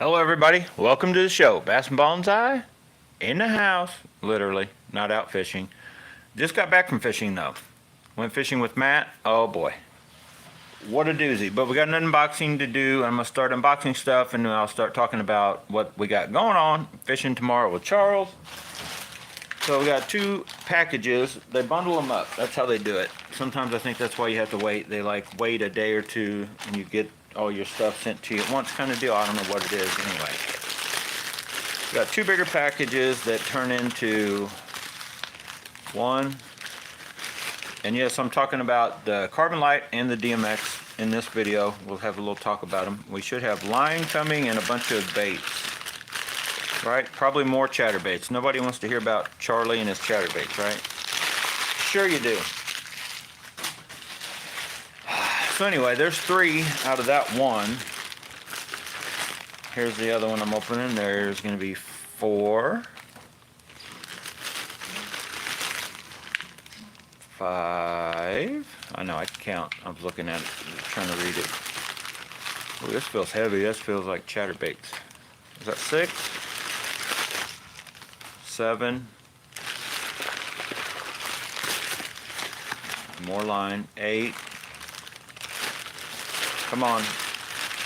Hello everybody, welcome to the show. Bass and Bonsai in the house, literally, not out fishing. Just got back from fishing though. Went fishing with Matt, oh boy. What a doozy, but we got an unboxing to do. I'm gonna start unboxing stuff and then I'll start talking about what we got going on. Fishing tomorrow with Charles. So we got two packages, they bundle them up, that's how they do it. Sometimes I think that's why you have to wait. They like wait a day or two and you get all your stuff sent to you at once kind of deal. I don't know what it is anyway. We got two bigger packages that turn into one. And yes, I'm talking about the Carbonlite and the DMX in this video. We'll have a little talk about them. We should have line coming and a bunch of baits. Right? Probably more chatterbaits. Nobody wants to hear about Charlie and his chatterbaits, right? Sure you do. So anyway, there's three out of that one. Here's the other one I'm opening. There's going to be four. 5. I know, I can count. I was looking at it, trying to read it. Oh, this feels heavy. This feels like chatterbaits. Is that 6? 7. More line. 8. Come on.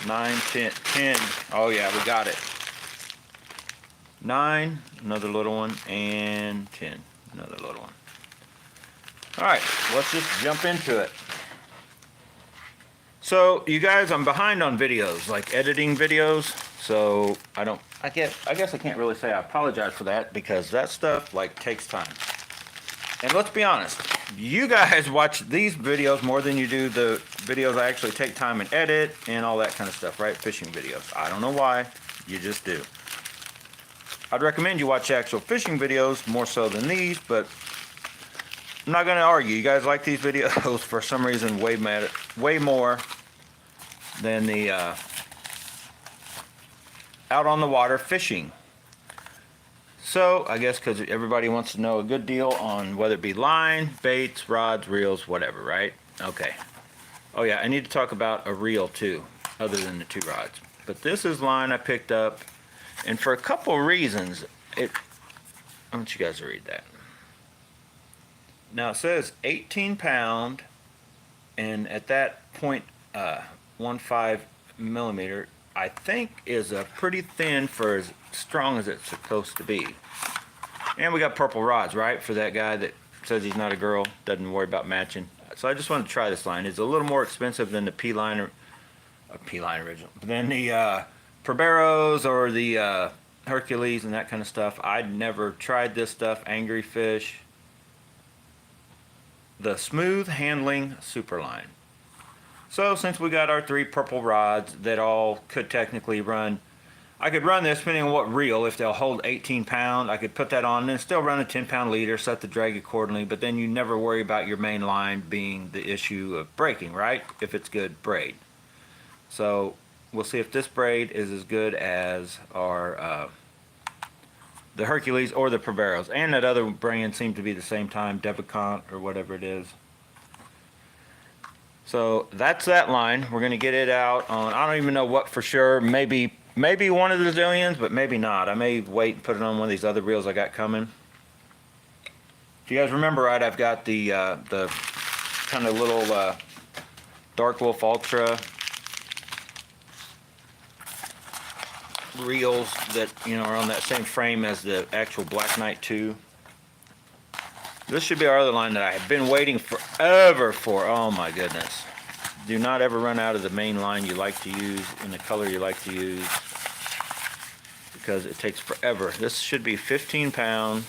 9, 10. Oh yeah, we got it. 9, another little one, and 10, another little one. Alright, let's just jump into it. So, you guys, I'm behind on videos, like editing videos, so I guess I can't really say I apologize for that, because that stuff, like, takes time. And let's be honest, you guys watch these videos more than you do the videos I actually take time and edit and all that kind of stuff, right? Fishing videos. I don't know why, you just do. I'd recommend you watch actual fishing videos more so than these, but I'm not going to argue. You guys like these videos for some reason way more than the out on the water fishing. So, I guess because everybody wants to know a good deal on whether it be line, baits, rods, reels, whatever, right? Okay. Oh yeah, I need to talk about a reel too, other than the 2 rods. But this is line I picked up, and for a couple reasons, I want you guys to read that. Now it says 18 pound, and at that 0.15 millimeter, I think is a pretty thin for as strong as it's supposed to be. And we got purple rods, right? For that guy that says he's not a girl, doesn't worry about matching. So I just wanted to try this line. It's a little more expensive than the P-line original. Than the Proberos or the Hercules and that kind of stuff. I'd never tried this stuff. Angry Fish. The Smooth Handling Superline. So since we got our 3 purple rods that all could technically run, I could run this depending on what reel. If they'll hold 18 pound, I could put that on and then still run a 10 pound leader, set the drag accordingly, but then you never worry about your main line being the issue of breaking, right? If it's good braid. So we'll see if this braid is as good as our the Hercules or the Proberos. And that other brand seemed to be the same time, Debicant or whatever it is. So that's that line. We're going to get it out on, I don't even know what for sure, maybe one of the zillions, but maybe not. I may wait and put it on one of these other reels I got coming. If you guys remember right, I've got the kind of little Dark Wolf Ultra reels that, you know, are on that same frame as the actual Black Knight 2. This should be our other line that I have been waiting forever for. Oh my goodness. Do not ever run out of the main line you like to use in the color you like to use, because it takes forever. This should be 15 pound.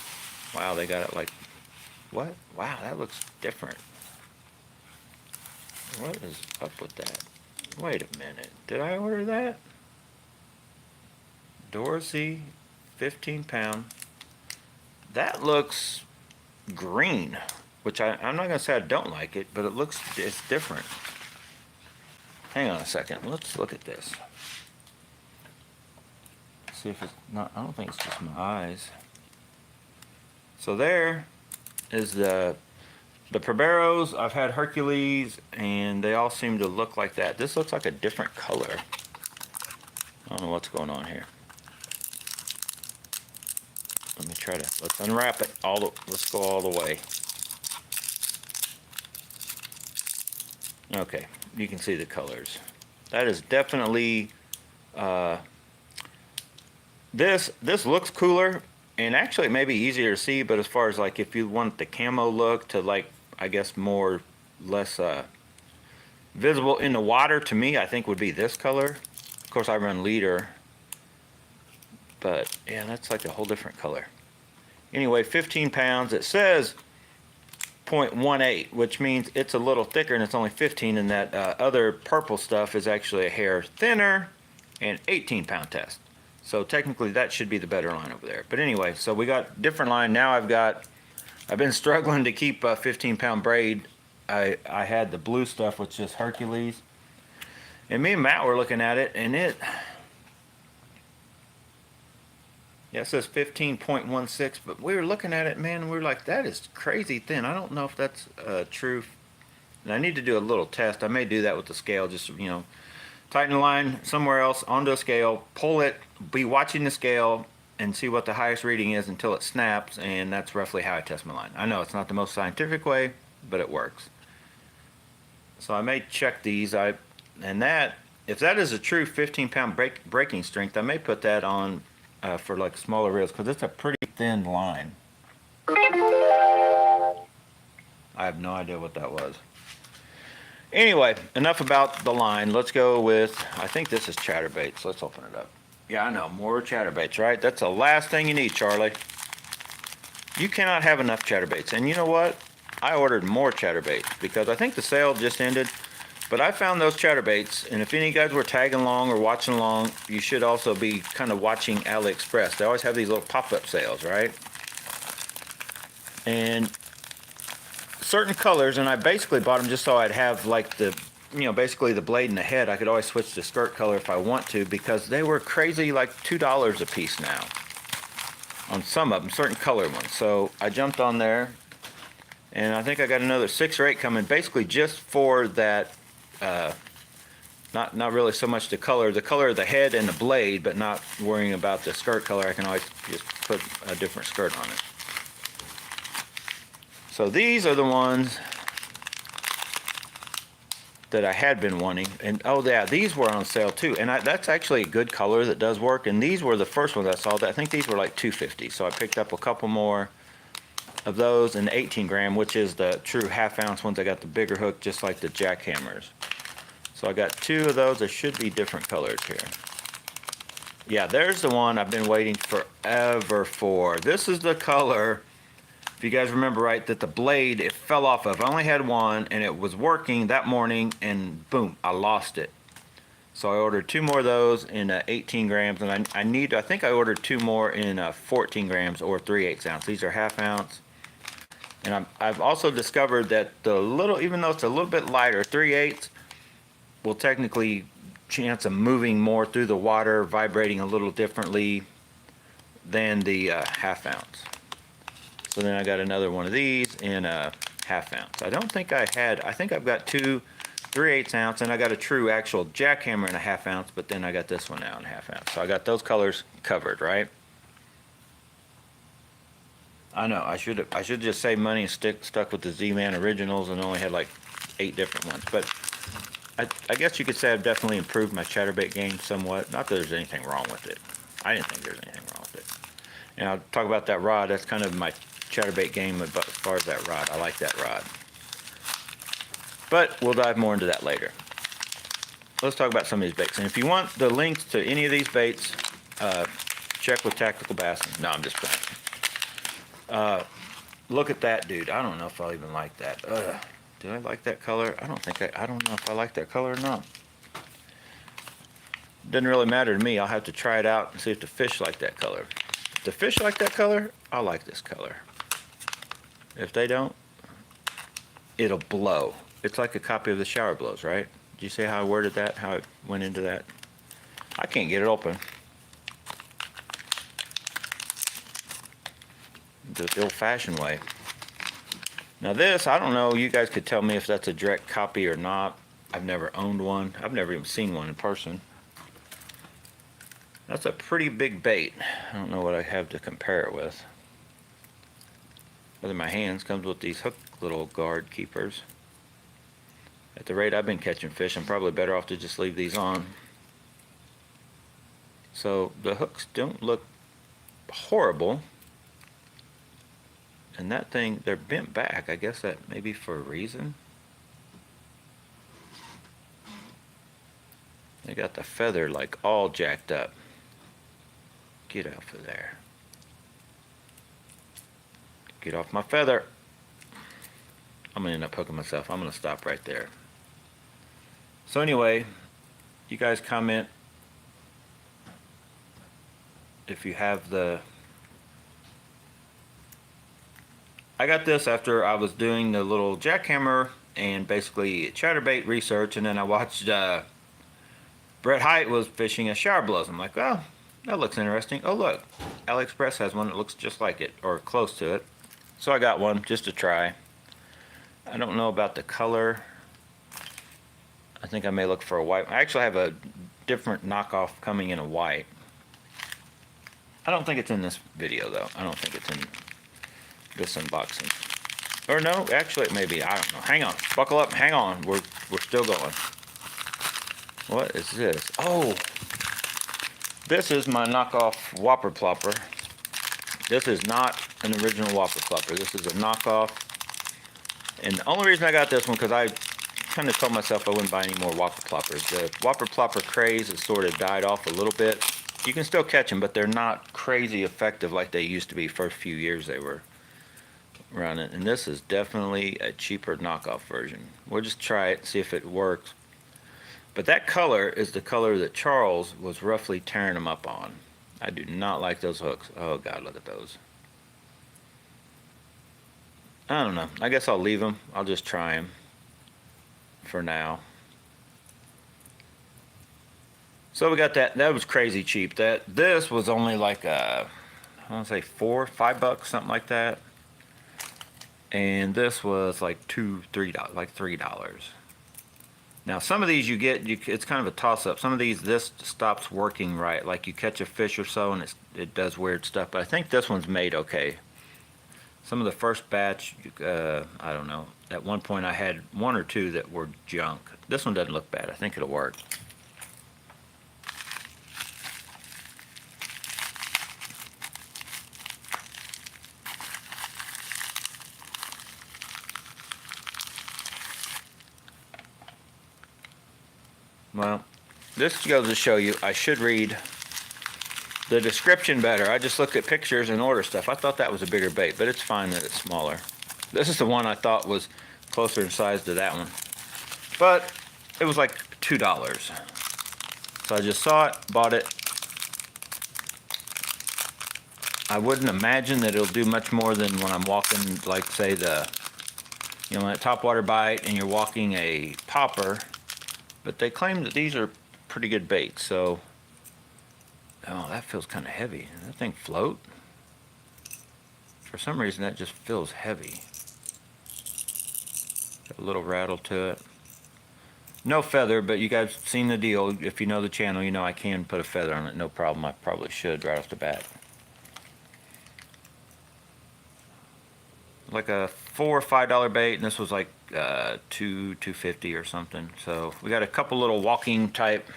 Wow, they got it like, what? Wow, that looks different. What is up with that? Wait a minute. Did I order that? Dorsey, 15 pound. That looks green, which I'm not going to say I don't like it, but it's different. Hang on a second. Let's look at this. See if it's not, I don't think it's just my eyes. So there is the Proberos. I've had Hercules, and they all seem to look like that. This looks like a different color. I don't know what's going on here. Let me try to, let's unwrap it let's go all the way. Okay, you can see the colors. That is definitely, this looks cooler, and actually it may be easier to see, but as far as like if you want the camo look to like, I guess less visible in the water, to me, I think would be this color. Of course, I run leader, but yeah, that's like a whole different color. Anyway, 15 pounds. It says 0.18, which means it's a little thicker and it's only 15, and that other purple stuff is actually a hair thinner and 18-pound test. So technically that should be the better line over there. But anyway, so we got different line. Now I've been struggling to keep a 15-pound braid. I had the blue stuff, which is Hercules. And me and Matt were looking at it, and it says 15.16, but we were looking at it, man, and we were like, that is crazy thin. I don't know if that's true. And I need to do a little test. I may do that with the scale, just, you know, tighten the line somewhere else onto a scale, pull it, be watching the scale, and see what the highest reading is until it snaps, and that's roughly how I test my line. I know it's not the most scientific way, but it works. So I may check these. If that is a true 15-pound breaking strength, I may put that on for like smaller reels, because it's a pretty thin line. I have no idea what that was. Anyway, enough about the line. Let's go with, I think this is chatterbaits. Let's open it up. Yeah, I know, more chatterbaits, right? That's the last thing you need, Charlie. You cannot have enough chatterbaits. And you know what? I ordered more chatterbaits because I think the sale just ended. But I found those chatterbaits, and if any of you guys were tagging along or watching along, you should also be kind of watching AliExpress. They always have these little pop-up sales, right? And certain colors, and I basically bought them just so I'd have like the, you know, basically the blade and the head. I could always switch the skirt color if I want to, because they were crazy, like $2 a piece now on some of them, certain color ones. So I jumped on there, and I think I got another 6 or 8 coming, basically just for that. Not really so much the color of the head and the blade, but not worrying about the skirt color. I can always just put a different skirt on it. So these are the ones that I had been wanting, and oh yeah, these were on sale too, and that's actually a good color that does work. And these were the first ones I saw. I think these were like $2.50, so I picked up a couple more of those in the 18 gram, which is the true half-ounce ones. I got the bigger hook, just like the jackhammers. So I got 2 of those. There should be different colors here. Yeah, there's the one I've been waiting forever for. This is the color, if you guys remember right, that the blade, it fell off of. I only had one, and it was working that morning, and boom, I lost it. So I ordered 2 more of those in 18 grams, and I think I ordered 2 more in 14 grams or 3/8 ounce. These are half-ounce. And I've also discovered that even though it's a little bit lighter, 3/8 will technically chance of moving more through the water, vibrating a little differently than the half-ounce. So then I got another one of these in a half-ounce. I think I've got 2 3/8 ounce, and I got a true actual jackhammer in a half-ounce, but then I got this one now in a half-ounce. So I got those colors covered, right? I know, I should just save money and stuck with the Z-Man originals and only had like 8 different ones. But I guess you could say I've definitely improved my chatterbait game somewhat. Not that there's anything wrong with it. I didn't think there's anything wrong with it. And I'll talk about that rod. That's kind of my chatterbait game as far as that rod. I like that rod. But we'll dive more into that later. Let's talk about some of these baits. And if you want the links to any of these baits, check with Tactical Bassing. No, I'm just playing. Look at that, dude. I don't know if I'll even like that. Do I like that color? I don't know if I like that color or not. Doesn't really matter to me. I'll have to try it out and see if the fish like that color. If the fish like that color, I'll like this color. If they don't, it'll blow. It's like a copy of the shower blows, right? Did you see how I worded that? How it went into that? I can't get it open. The old-fashioned way. Now this, I don't know, you guys could tell me if that's a direct copy or not. I've never owned one. I've never even seen one in person. That's a pretty big bait. I don't know what I have to compare it with. Other than my hands, comes with these hook little guard keepers. At the rate I've been catching fish, I'm probably better off to just leave these on. So the hooks don't look horrible. And that thing, they're bent back. I guess that may be for a reason. They got the feather like all jacked up. Get off of there. Get off my feather. I'm gonna end up hooking myself. I'm gonna stop right there. So anyway, you guys comment if you have the... I got this after I was doing the little jackhammer and basically chatterbait research, and then I watched Brett Hite was fishing a shower blows. I'm like, well, that looks interesting. Oh look, AliExpress has one that looks just like it, or close to it. So I got one just to try. I don't know about the color. I think I may look for a white. I actually have a different knockoff coming in a white. I don't think it's in this video though. I don't think it's in this unboxing. Or no, actually it may be. I don't know. Hang on. Buckle up. Hang on. We're still going. What is this? Oh, this is my knockoff Whopper Plopper. This is not an original Whopper Plopper. This is a knockoff. And the only reason I got this one, because I kind of told myself I wouldn't buy any more Whopper Ploppers. The Whopper Plopper craze has sort of died off a little bit. You can still catch them, but they're not crazy effective like they used to be first few years they were running. And this is definitely a cheaper knockoff version. We'll just try it, see if it works. But that color is the color that Charles was roughly tearing them up on. I do not like those hooks. Oh God, look at those. I don't know. I guess I'll leave them. I'll just try them for now. So we got that. That was crazy cheap. This was only like I want to say $4, $5, something like that. And this was like $3, like $3. Now some of these you get, it's kind of a toss-up. Some of these, this stops working right. Like you catch a fish or so and it does weird stuff. But I think this one's made okay. Some of the first batch, I don't know. At one point I had one or two that were junk. This one doesn't look bad. I think it'll work. Well, this goes to show you I should read the description better. I just look at pictures and order stuff. I thought that was a bigger bait, but it's fine that it's smaller. This is the one I thought was closer in size to that one. But it was like $2. So I just saw it, bought it. I wouldn't imagine that it'll do much more than when I'm walking, like say that topwater bite and you're walking a popper. But they claim that these are pretty good baits, so... Oh, that feels kind of heavy. Does that thing float? For some reason, that just feels heavy. Got a little rattle to it. No feather, but you guys seen the deal. If you know the channel, you know I can put a feather on it. No problem. I probably should right off the bat. Like a $4 or $5 bait, and this was like $2.50 or something. So we got a couple little walking type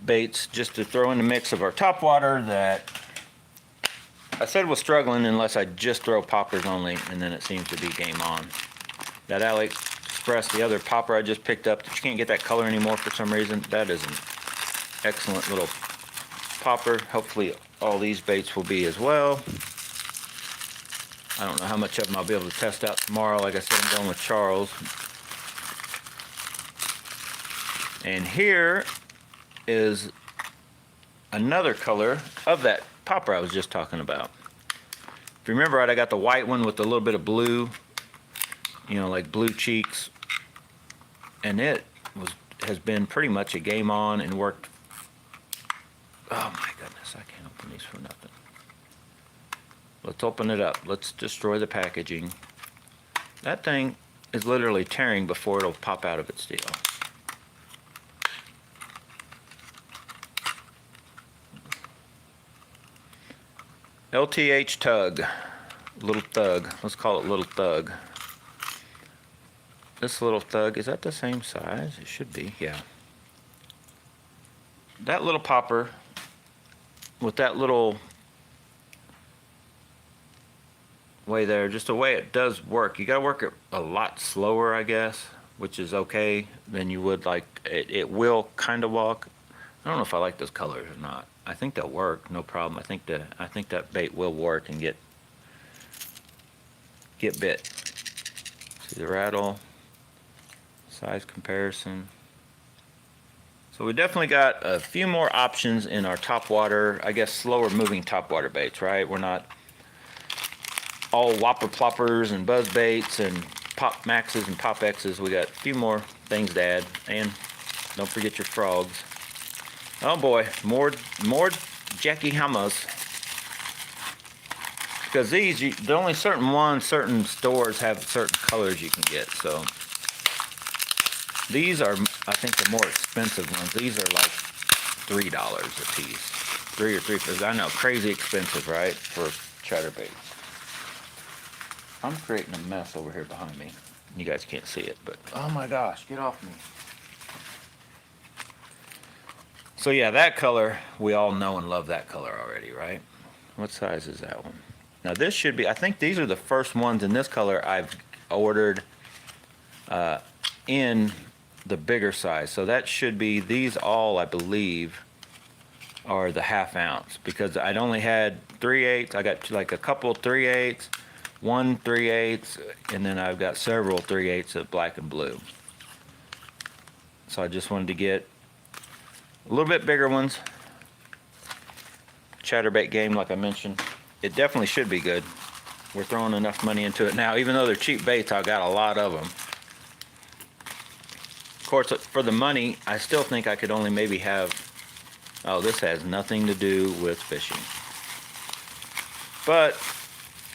baits just to throw in the mix of our topwater that I said was struggling unless I just throw poppers only, and then it seems to be game on. That AliExpress, the other popper I just picked up that you can't get that color anymore for some reason, that is an excellent little popper. Hopefully all these baits will be as well. I don't know how much of them I'll be able to test out tomorrow. Like I said, I'm going with Charles. And here is another color of that popper I was just talking about. If you remember right, I got the white one with a little bit of blue, like blue cheeks. And it has been pretty much a game on and worked. Oh my goodness, I can't open these for nothing. Let's open it up. Let's destroy the packaging. That thing is literally tearing before it'll pop out of its deal. LTH Tug. Little Thug. Let's call it Little Thug. This Little Thug, is that the same size? It should be, yeah. That little popper with that little way there, just the way it does work. You gotta work it a lot slower, I guess, which is okay than you would like. It will kind of walk. I don't know if I like those colors or not. I think they'll work, no problem. I think that bait will work and get bit. See the rattle, size comparison. So we definitely got a few more options in our topwater, I guess slower moving topwater baits, right? We're not all whopper ploppers and buzz baits and pop maxes and pop X's. We got a few more things to add, and don't forget your frogs. Oh boy, more Jackie Hammers. Because these, there are only certain stores have certain colors you can get. So these are, I think, the more expensive ones. These are like $3 a piece, 3 or 3. I know, crazy expensive, right, for chatterbaits. I'm creating a mess over here behind me. You guys can't see it, but oh my gosh, get off me. So yeah, that color, we all know and love that color already, right? What size is that one? Now this should be, I think these are the first ones in this color I've ordered in the bigger size. So that should be, these all, I believe, are the 1/2 ounce, because I'd only had 3/8. I got like a couple 3/8, one 3/8, and then I've got several 3/8 of black and blue. So I just wanted to get a little bit bigger ones. Chatterbait game, like I mentioned, it definitely should be good. We're throwing enough money into it now. Even though they're cheap baits, I got a lot of them. Of course, for the money, I still think I could only maybe have, oh, this has nothing to do with fishing. But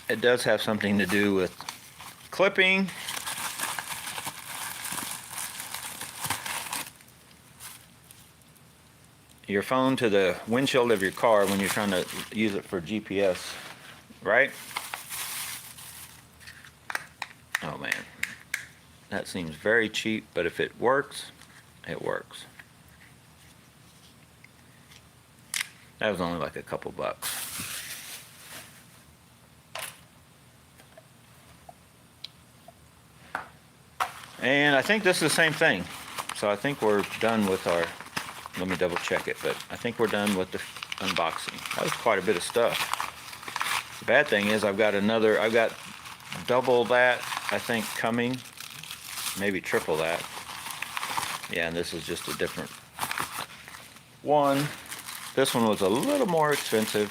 it does have something to do with clipping. Your phone to the windshield of your car when you're trying to use it for GPS, right? Oh man, that seems very cheap, but if it works, it works. That was only like a couple bucks. And I think this is the same thing. So I think we're done with our, let me double check it, but I think we're done with the unboxing. That was quite a bit of stuff. The bad thing is I've got double that, I think, coming, maybe triple that. Yeah, and this is just a different one. This one was a little more expensive.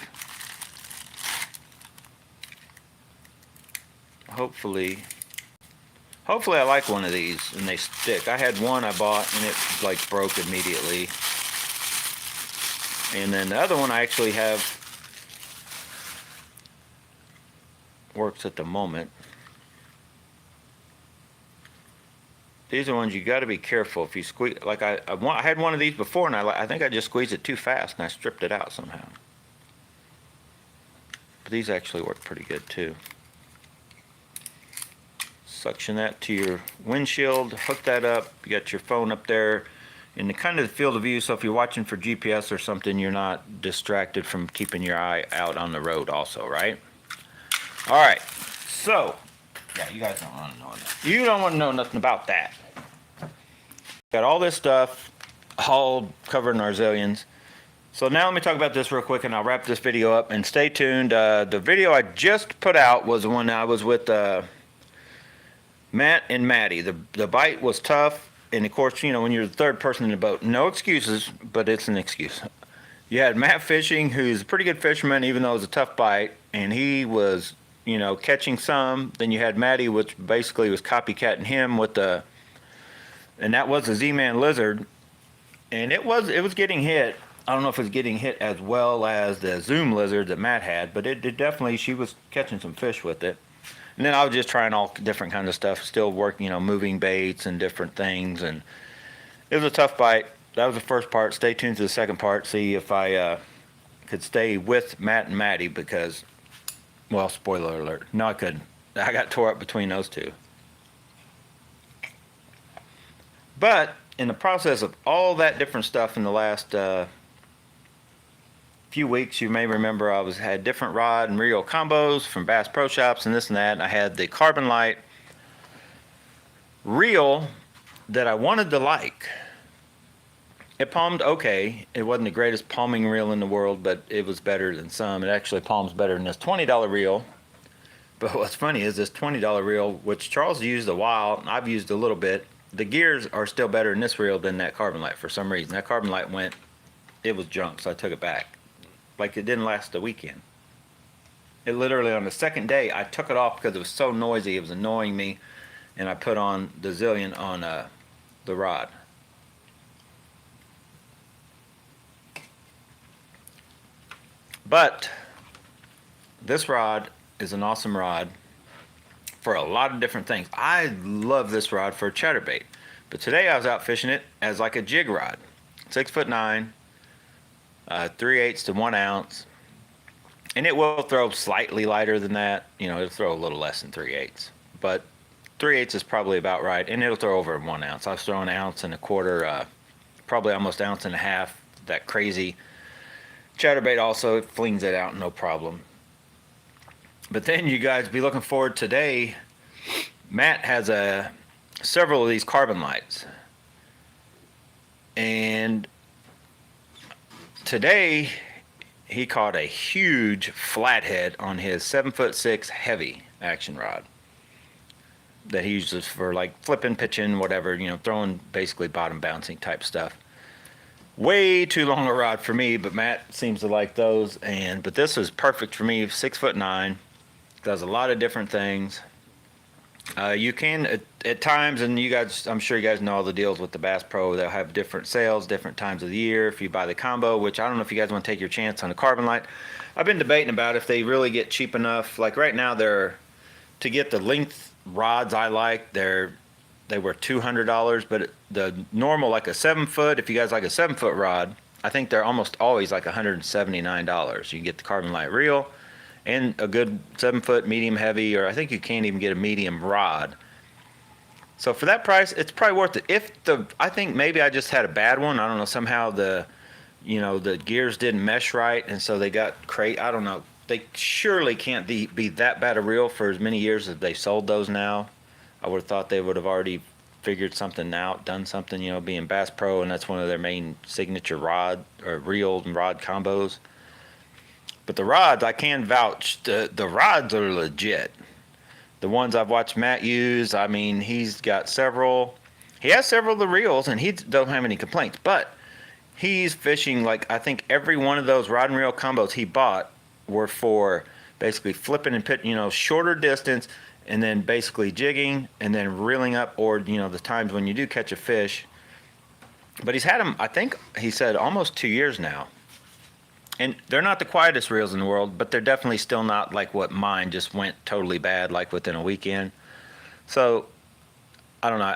Hopefully I like one of these and they stick. I had one I bought and it like broke immediately. And then the other one I actually have works at the moment. These are ones you got to be careful if you squeeze. Like I had one of these before and I think I just squeezed it too fast and I stripped it out somehow. But these actually work pretty good too. Suction that to your windshield, hook that up. You got your phone up there in the kind of the field of view, so if you're watching for GPS or something, you're not distracted from keeping your eye out on the road also, right? All right, so, yeah, you guys don't want to know that. You don't want to know nothing about that. Got all this stuff all covered in our zillions. So now let me talk about this real quick and I'll wrap this video up, and stay tuned. The video I just put out was the one I was with Matt and Maddie. The bite was tough. And of course, you know, when you're the third person in the boat, no excuses, but it's an excuse. You had Matt fishing, who's a pretty good fisherman, even though it was a tough bite, and he was, you know, catching some. Then you had Maddie, which basically was copycatting him with the, and that was a Z-Man lizard, and it was getting hit. I don't know if it was getting hit as well as the Zoom lizard that Matt had, but it definitely, she was catching some fish with it. And then I was just trying all different kinds of stuff, still working, you know, moving baits and different things. And it was a tough bite. That was the first part. Stay tuned to the second part. See if I could stay with Matt and Maddie, because Well, spoiler alert. No, I couldn't. I got tore up between those two. But in the process of all that different stuff in the last few weeks, you may remember I had different rod and reel combos from Bass Pro Shops and this and that. And I had the Carbonlite reel that I wanted to like. It palmed okay. It wasn't the greatest palming reel in the world, but it was better than some. It actually palms better than this $20 reel. But what's funny is this $20 reel, which Charles used a while, and I've used a little bit, the gears are still better in this reel than that Carbonlite for some reason. That Carbonlite it was junk, so I took it back. Like it didn't last a weekend. It literally, on the second day, I took it off because it was so noisy, it was annoying me, and I put on the Zillion on the rod. But this rod is an awesome rod for a lot of different things. I love this rod for a chatterbait, but today I was out fishing it as like a jig rod, 6'9", 3/8 to 1 ounce, and it will throw slightly lighter than that. You know, it'll throw a little less than 3/8, but 3/8 is probably about right, and it'll throw over 1 ounce. I was throwing 1.25 ounces, probably almost 1.5 ounces. That crazy chatterbait also, it flings it out no problem. But then you guys be looking forward today. Matt has several of these Carbonlites, and today he caught a huge flathead on his 7'6" heavy action rod that he uses for like flipping, pitching, whatever, you know, throwing basically bottom bouncing type stuff. Way too long a rod for me, but Matt seems to like those. But this is perfect for me. 6'9", does a lot of different things. You can at times, and you guys, I'm sure you guys know all the deals with the Bass Pro. They'll have different sales, different times of the year. If you buy the combo, which I don't know if you guys want to take your chance on the Carbonlite. I've been debating about if they really get cheap enough. Like right now, to get the length rods I like, they were $200, but the normal, like a 7-foot, if you guys like a 7-foot rod, I think they're almost always like $179. You can get the Carbonlite reel and a good 7-foot medium heavy, or I think you can't even get a medium rod. So for that price, it's probably worth it. I think maybe I just had a bad one. I don't know, somehow the gears didn't mesh right, and so they got I don't know. They surely can't be that bad a reel for as many years as they sold those now. I would have thought they would have already figured something out, done something, you know, being Bass Pro, and that's one of their main signature rod or reel and rod combos. But the rods, I can vouch, the rods are legit. The ones I've watched Matt use, I mean, he's got several. He has several of the reels, and he don't have any complaints. But he's fishing, like, I think every one of those rod and reel combos he bought were for basically flipping and pitching, you know, shorter distance, and then basically jigging and then reeling up, or, you know, the times when you do catch a fish. But he's had them, I think he said, almost 2 years now. And they're not the quietest reels in the world, but they're definitely still not like what mine just went totally bad like within a weekend. So I don't know.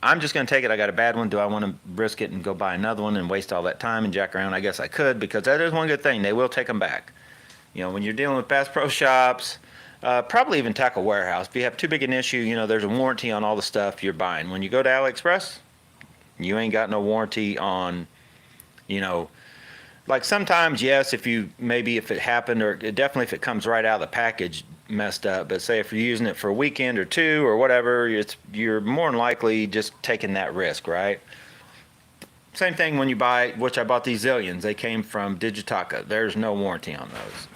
I'm just going to take it. I got a bad one. Do I want to risk it and go buy another one and waste all that time and jack around? I guess I could, because that is one good thing. They will take them back. You know, when you're dealing with Bass Pro Shops, probably even Tackle Warehouse, if you have too big an issue, you know, there's a warranty on all the stuff you're buying. When you go to AliExpress, you ain't got no warranty on, you know, like sometimes, yes, if it happened, or definitely if it comes right out of the package messed up, but say if you're using it for a weekend or two or whatever, you're more than likely just taking that risk, right? Same thing when you buy, which I bought these Zillions, they came from Digitaka. There's no warranty on those.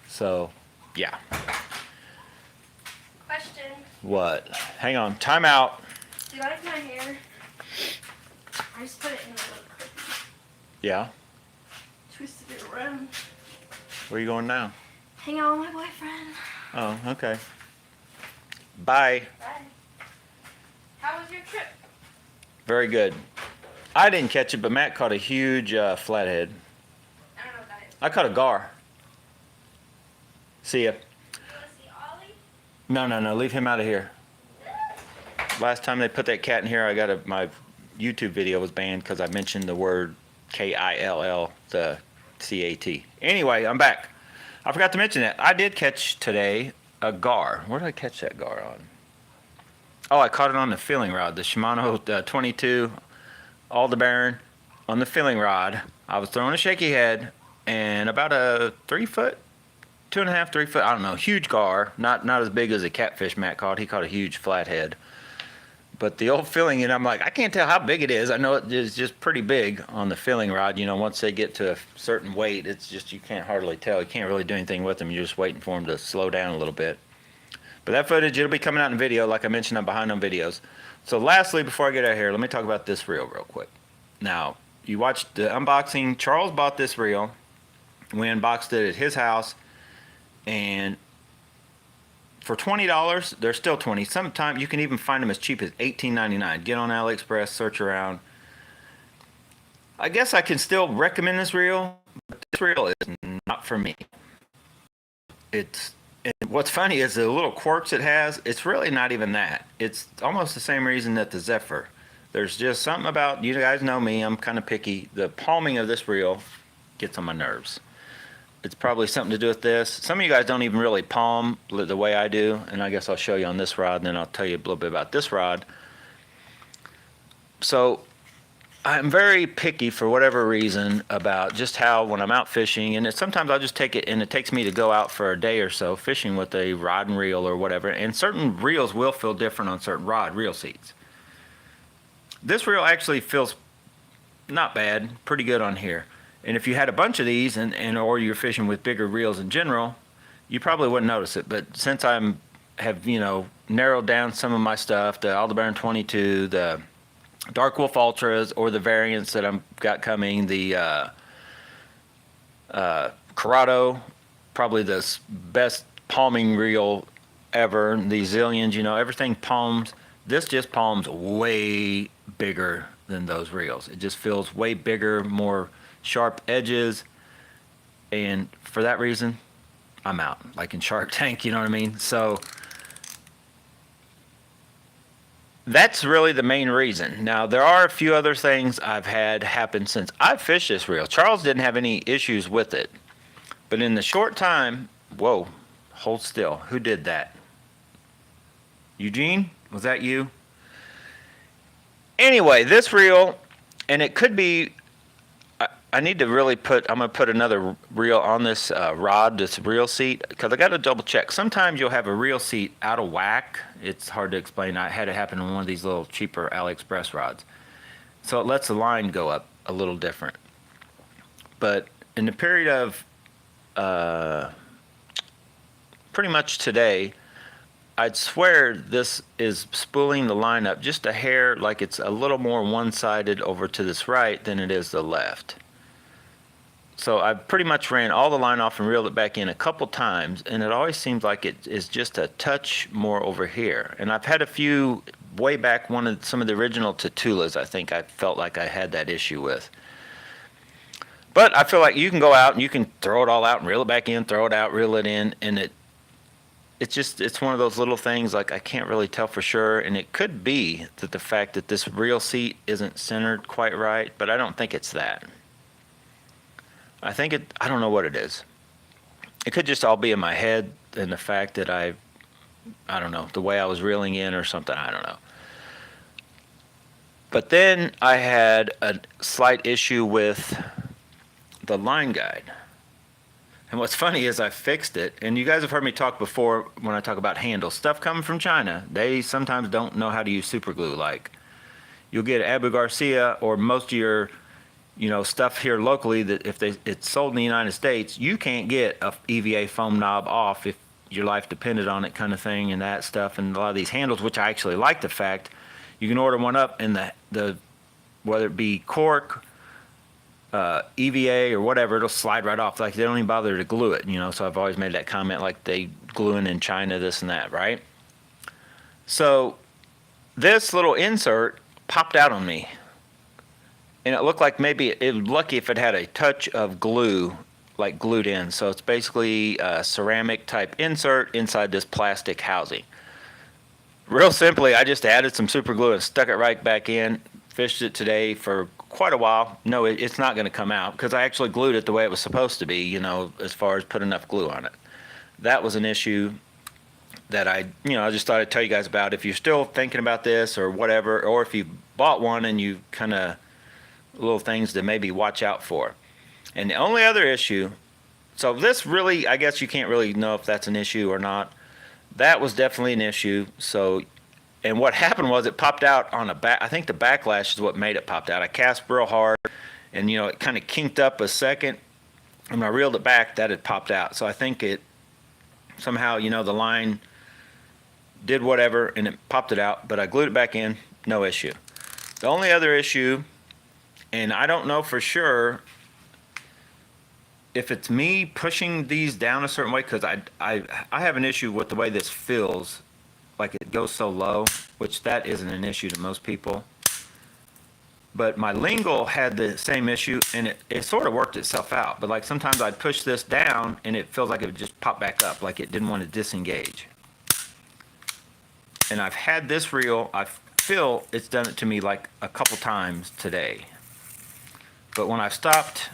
So, yeah. Question. What? Hang on, time out. Do you like my hair? I just put it in a little clip. Yeah? Twisted it around. Where are you going now? Hang out with my boyfriend. Oh, okay. Bye. Bye. How was your trip? Very good. I didn't catch it, but Matt caught a huge flathead. I don't know what that is. I caught a gar. See ya. You want to see Ollie? No. Leave him out of here. Last time they put that cat in here, my YouTube video was banned because I mentioned the word KILL, the CAT. Anyway, I'm back. I forgot to mention that I did catch today a gar. Where did I catch that gar on? Oh, I caught it on the filling rod, the Shimano 22 Aldebaran on the filling rod. I was throwing a shaky head and about a 3 foot, 2.5, 3 foot, I don't know, huge gar. Not as big as a catfish Matt caught. He caught a huge flathead. But the old filling, and I'm like, I can't tell how big it is. I know it is just pretty big on the filling rod. Once they get to a certain weight, it's just, you can't hardly tell. You can't really do anything with them. You're just waiting for them to slow down a little bit. But that footage, it'll be coming out in video. Like I mentioned, I'm behind on videos. So lastly, before I get out of here, let me talk about this reel real quick. Now, you watched the unboxing. Charles bought this reel. We unboxed it at his house. And for $20, they're still $20. Sometimes you can even find them as cheap as $18.99. Get on AliExpress, search around. I guess I can still recommend this reel, but this reel is not for me. And what's funny is the little quirks it has, it's really not even that. It's almost the same reason that the Zephyr. There's just something about, you guys know me, I'm kind of picky. The palming of this reel gets on my nerves. It's probably something to do with this. Some of you guys don't even really palm the way I do, and I guess I'll show you on this rod, and then I'll tell you a little bit about this rod. So I'm very picky for whatever reason about just how when I'm out fishing, and sometimes I'll just take it, and it takes me to go out for a day or so fishing with a rod and reel or whatever, and certain reels will feel different on certain reel seats. This reel actually feels not bad, pretty good on here. And if you had a bunch of these or you're fishing with bigger reels in general, you probably wouldn't notice it. But since I have, narrowed down some of my stuff, the Aldebaran 22, the Dark Wolf Ultras, or the variants that I've got coming, the Corrado, probably the best palming reel ever, the Zillions, everything palms. This just palms way bigger than those reels. It just feels way bigger, more sharp edges, and for that reason I'm out, like in Shark Tank, you know what I mean? So that's really the main reason. Now there are a few other things I've had happen since I've fished this reel. Charles didn't have any issues with it, but in the short time, whoa, hold still, who did that? Eugene, was that you? Anyway, this reel, and it could be, I need to really I'm going to put another reel on this rod, this reel seat, because I got to double check. Sometimes you'll have a reel seat out of whack. It's hard to explain. I had it happen on one of these little cheaper AliExpress rods. So it lets the line go up a little different. But in the period of pretty much today, I'd swear this is spooling the line up just a hair, like it's a little more one-sided over to this right than it is the left. So I pretty much ran all the line off and reeled it back in a couple times, and it always seems like it is just a touch more over here. And I've had a few way back, some of the original Tatulas, I think I felt like I had that issue with. But I feel like you can go out and you can throw it all out and reel it back in, throw it out, reel it in, and it's one of those little things, like I can't really tell for sure. And it could be that the fact that this reel seat isn't centered quite right, but I don't think it's that. I don't know what it is. It could just all be in my head, and the fact that I don't know, the way I was reeling in or something, I don't know. But then I had a slight issue with the line guide. And what's funny is I fixed it, and you guys have heard me talk before when I talk about handles. Stuff coming from China, they sometimes don't know how to use super glue. Like, you'll get Abu Garcia or most of your stuff here locally that if it's sold in the United States, you can't get a EVA foam knob off if your life depended on it, kind of thing, and that stuff. And a lot of these handles, which I actually like the fact, you can order one up and the whether it be cork, EVA or whatever, it'll slide right off. Like, they don't even bother to glue it, so I've always made that comment, like they gluing in China, this and that, right? So this little insert popped out on me. And it looked like maybe it was lucky if it had a touch of glue, like glued in. So it's basically a ceramic type insert inside this plastic housing. Real simply, I just added some super glue and stuck it right back in. Fished it today for quite a while. No, it's not going to come out because I actually glued it the way it was supposed to be, you know, as far as put enough glue on it. That was an issue that I just thought I'd tell you guys about. If you're still thinking about this or whatever, or if you bought one and you kind of little things to maybe watch out for. And the only other issue, so this really, I guess you can't really know if that's an issue or not. That was definitely an issue. So, and what happened was it popped out on a back. I think the backlash is what made it popped out. I cast real hard, and it kind of kinked up a second, and when I reeled it back, that had popped out. So I think it somehow, the line did whatever, and it popped it out. But I glued it back in, no issue. The only other issue, and I don't know for sure if it's me pushing these down a certain way, because I have an issue with the way this feels, like it goes so low, which that isn't an issue to most people. But my lingual had the same issue, and it sort of worked itself out. But like sometimes I'd push this down, and it feels like it would just pop back up, like it didn't want to disengage. And I've had this reel, I feel it's done it to me like a couple times today. But when I stopped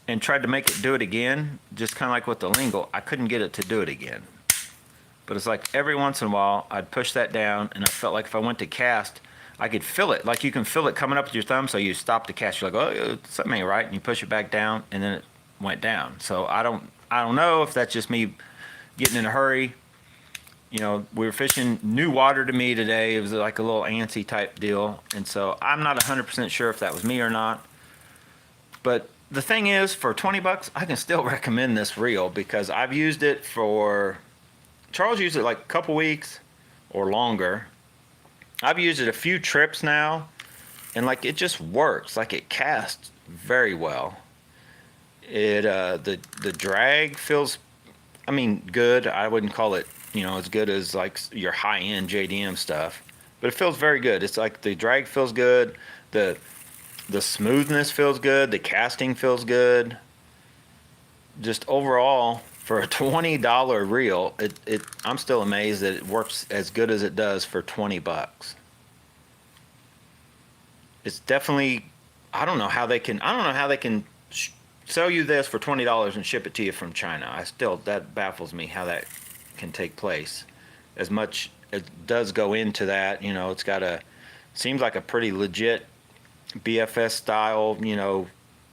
and tried to make it do it again, just kind of like with the lingual, I couldn't get it to do it again. But it's like every once in a while, I'd push that down, and I felt like if I went to cast, I could feel it. Like you can feel it coming up with your thumb, so you stop the cast. You're like, oh, something ain't right, and you push it back down, and then it went down. So I don't know if that's just me getting in a hurry. We were fishing new water to me today. It was like a little antsy type deal, and so I'm not 100% sure if that was me or not. But the thing is, for $20, I can still recommend this reel because I've used it for, Charles used it like a couple weeks or longer. I've used it a few trips now, and like it just works. Like it casts very well. It the drag feels, good. I wouldn't call it, as good as like your high-end JDM stuff, but it feels very good. It's like the drag feels good. The smoothness feels good. The casting feels good. Just overall, for a $20 reel, I'm still amazed that it works as good as it does for $20. It's definitely, I don't know how they can sell you this for $20 and ship it to you from China. That baffles me how that can take place. As much as it does go into that, it's got seems like a pretty legit BFS style,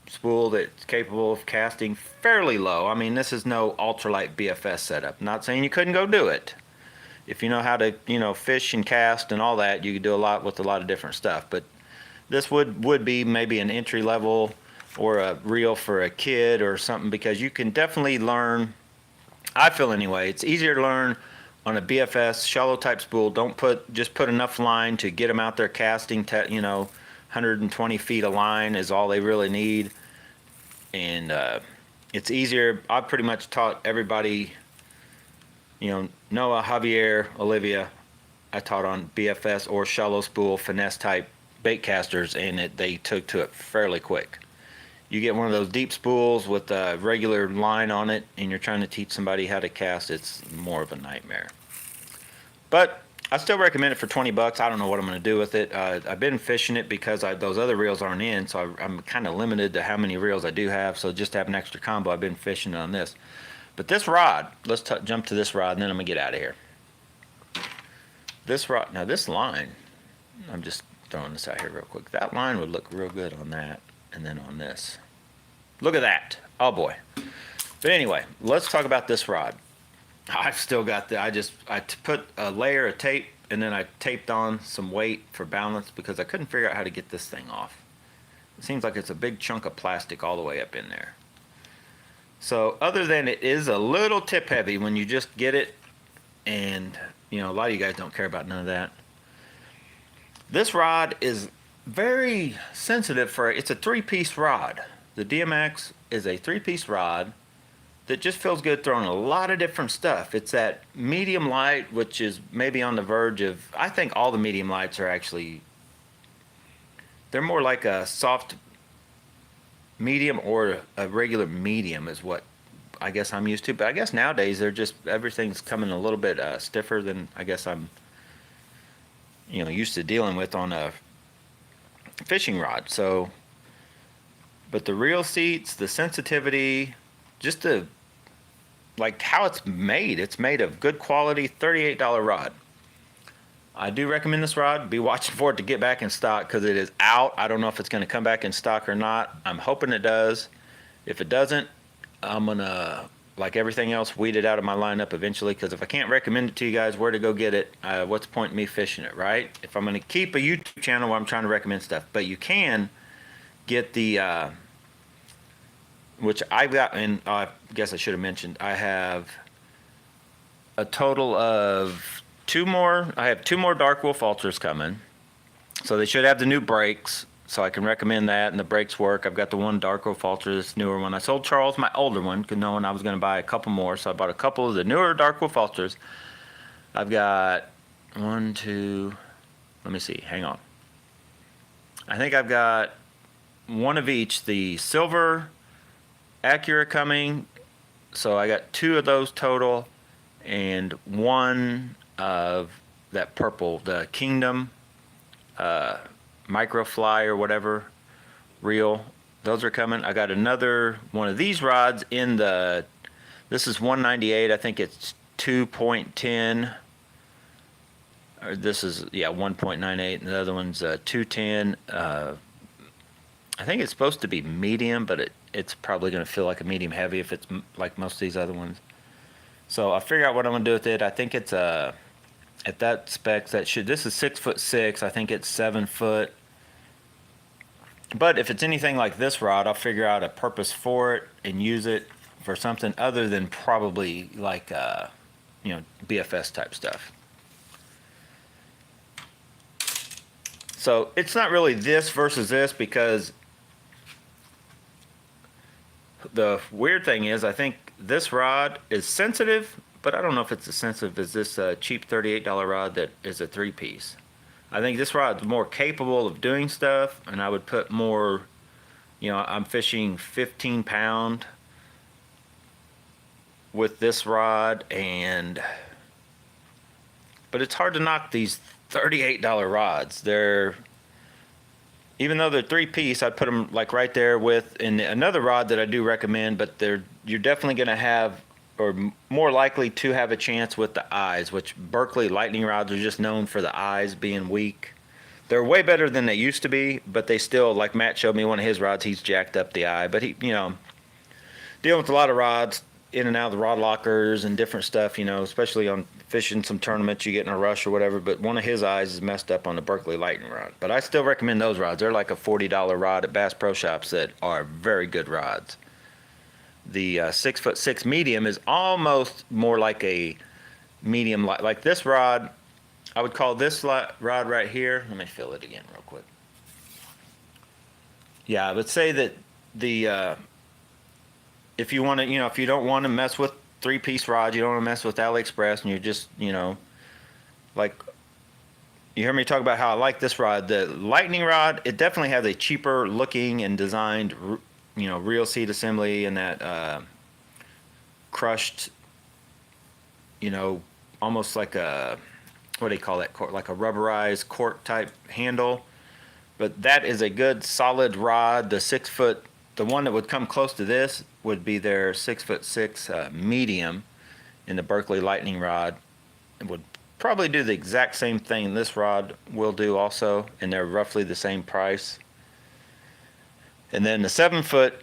spool that's capable of casting fairly low. This is no ultralight BFS setup. Not saying you couldn't go do it. If you know how to, fish and cast and all that, you could do a lot with a lot of different stuff. But this would be maybe an entry level or a reel for a kid or something, because you can definitely learn. I feel anyway, it's easier to learn on a BFS shallow type spool. Just put enough line to get them out there casting. 120 feet of line is all they really need, and it's easier. I've pretty much taught everybody, Noah, Javier, Olivia, I taught on BFS or shallow spool finesse type bait casters, and they took to it fairly quick. You get one of those deep spools with a regular line on it, and you're trying to teach somebody how to cast, it's more of a nightmare. But I still recommend it for $20. I don't know what I'm going to do with it. I've been fishing it because those other reels aren't in, so I'm kind of limited to how many reels I do have. So just to have an extra combo, I've been fishing on this. But this rod, let's jump to this rod, and then I'm going to get out of here. This rod, now this line, I'm just throwing this out here real quick. That line would look real good on that, and then on this. Look at that. Oh boy. But anyway, let's talk about this rod. I've still got I put a layer of tape, and then I taped on some weight for balance because I couldn't figure out how to get this thing off. It seems like it's a big chunk of plastic all the way up in there. So other than it is a little tip heavy when you just get it, and a lot of you guys don't care about none of that. This rod is very sensitive it's a 3-piece rod. The DMX is a 3-piece rod that just feels good throwing a lot of different stuff. It's that medium light, which is maybe on the verge of, I think all the medium lights are actually, they're more like a soft medium or a regular medium is what I guess I'm used to. But I guess nowadays everything's coming a little bit stiffer than I guess I'm used to dealing with on a fishing rod. So But the reel seats, the sensitivity, just the like how it's made of good quality $38 rod. I do recommend this rod. Be watching for it to get back in stock because it is out. I don't know if it's going to come back in stock or not. I'm hoping it does. If it doesn't, I'm going to, like everything else, weed it out of my lineup eventually, because if I can't recommend it to you guys where to go get it, what's the point in me fishing it, right? If I'm going to keep a YouTube channel where I'm trying to recommend stuff. But you can get the, which I've got, and I guess I should have mentioned, I have a total of I have two more Dark Wolf Ultras coming. So they should have the new brakes, so I can recommend that, and the brakes work. I've got the one Dark Wolf Ultra, this newer one. I sold Charles my older one, knowing I was going to buy a couple more, so I bought a couple of the newer Dark Wolf Ultras. I've got one, two, let me see, hang on. I think I've got one of each, the silver Acura coming, so I got two of those total, and one of that purple, the Kingdom Microfly or whatever reel. Those are coming. I got another one of these rods in the, this is 198. I think it's 2.10. Or this is, yeah, 1.98. And the other one's 210. I think it's supposed to be medium, but it's probably going to feel like a medium heavy if it's like most of these other ones. So I figure out what I'm going to do with it. I think it's at that specs that should, this is 6'6". I think it's 7 foot. But if it's anything like this rod, I'll figure out a purpose for it and use it for something other than probably like you know, BFS type stuff. So it's not really this versus this, because the weird thing is I think this rod is sensitive, but I don't know if it's as sensitive as this cheap $38 rod that is a 3-piece. I think this rod's more capable of doing stuff, and I would put more, you know, I'm fishing 15-pound with this rod, but it's hard to knock these $38 rods. Even though they're 3-piece, I'd put them like right there with, and another rod that I do recommend, but you're definitely going to have, or more likely to have a chance with the eyes, which Berkley lightning rods are just known for the eyes being weak. They're way better than they used to be, but they still, like Matt showed me one of his rods, he's jacked up the eye. But he, you know, dealing with a lot of rods, in and out of the rod lockers and different stuff, you know, especially on fishing some tournaments, you get in a rush or whatever, but one of his eyes is messed up on the Berkley lightning rod. But I still recommend those rods. They're like a $40 rod at Bass Pro Shops that are very good rods. The 6'6" medium is almost more like a medium, like this rod. I would call this rod right here. Let me fill it again real quick. Yeah, I would say that the if you want to, you know, if you don't want to mess with 3-piece rods, you don't want to mess with AliExpress, and you're just, you know, like, you hear me talk about how I like this rod. The lightning rod, it definitely has a cheaper looking and designed, you know, reel seat assembly, and that crushed, you know, almost like a, what do you call that, like a rubberized cork type handle. But that is a good solid rod. The 6 foot, the one that would come close to this would be their 6'6" medium in the Berkley lightning rod. It would probably do the exact same thing this rod will do also, and they're roughly the same price. And then the 7 foot